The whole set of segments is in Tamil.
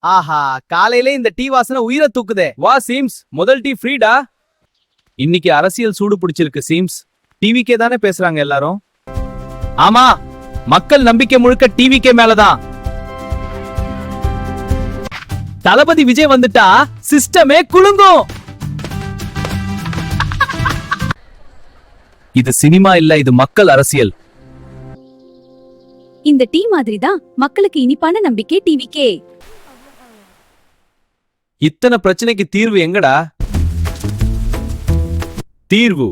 ஆஹா, காலையிலே இந்த டீ வாசனை உயிரை தூக்குதே. வா சீம்ஸ், முதல் டீ ஃப்ரீடா. இன்னைக்கு அரசியல் சூடு பிடிச்சிருக்கு சீம்ஸ். டிவிக்கே தானே பேசுறாங்க எல்லாரும். ஆமா, மக்கள் நம்பிக்கை முழுக்க டிவிக்கே மேலதான். தளபதி விஜய் வந்துட்டா சிஸ்டமே குலுங்கும். இது சினிமா இல்ல, இது மக்கள் அரசியல். இந்த டீ மாதிரி தான் மக்களுக்கு இனிப்பான நம்பிக்கை டிவிக்கே. இத்தனை பிரச்சனைக்கு தீர்வு எங்கடா? தீர்வு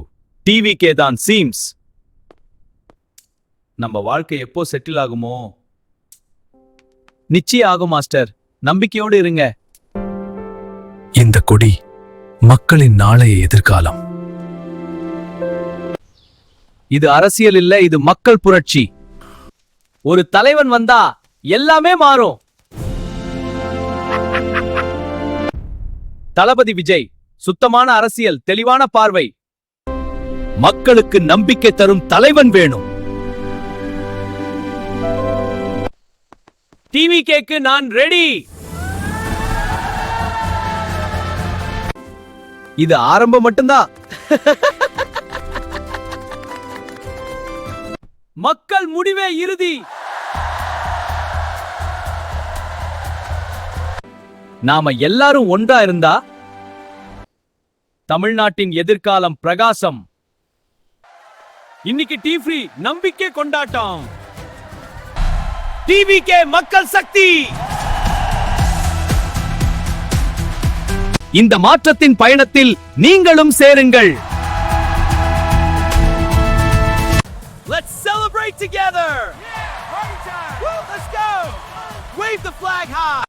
டிவிக்கே தான் சீம்ஸ். நம்ம வாழ்க்கை எப்போ செட்டில் ஆகுமோ? நிச்சயம் ஆகும் மாஸ்டர், நம்பிக்கையோடு இருங்க. இந்த கொடி மக்களின் நாளைய எதிர்காலம். இது அரசியல் இல்ல, இது மக்கள் புரட்சி. ஒரு தலைவன் வந்தா எல்லாமே மாறும். தளபதி விஜய், சுத்தமான அரசியல், தெளிவான பார்வை. மக்களுக்கு நம்பிக்கை தரும் தலைவன் வேணும். டிவி கேக்கு நான் ரெடி. இது ஆரம்பம் மட்டும்தான். மக்கள் முடிவே இறுதி. நாம எல்லாரும் ஒன்றா இருந்தா தமிழ்நாட்டின் எதிர்காலம் பிரகாசம். இன்னைக்கு டீ ஃப்ரீ, நம்பிக்கை கொண்டாட்டம். டிவிக்கே மக்கள் சக்தி. இந்த மாற்றத்தின் பயணத்தில் நீங்களும் சேருங்கள். Let's celebrate together. Yeah, party time. Woo, let's go. Wave the flag high.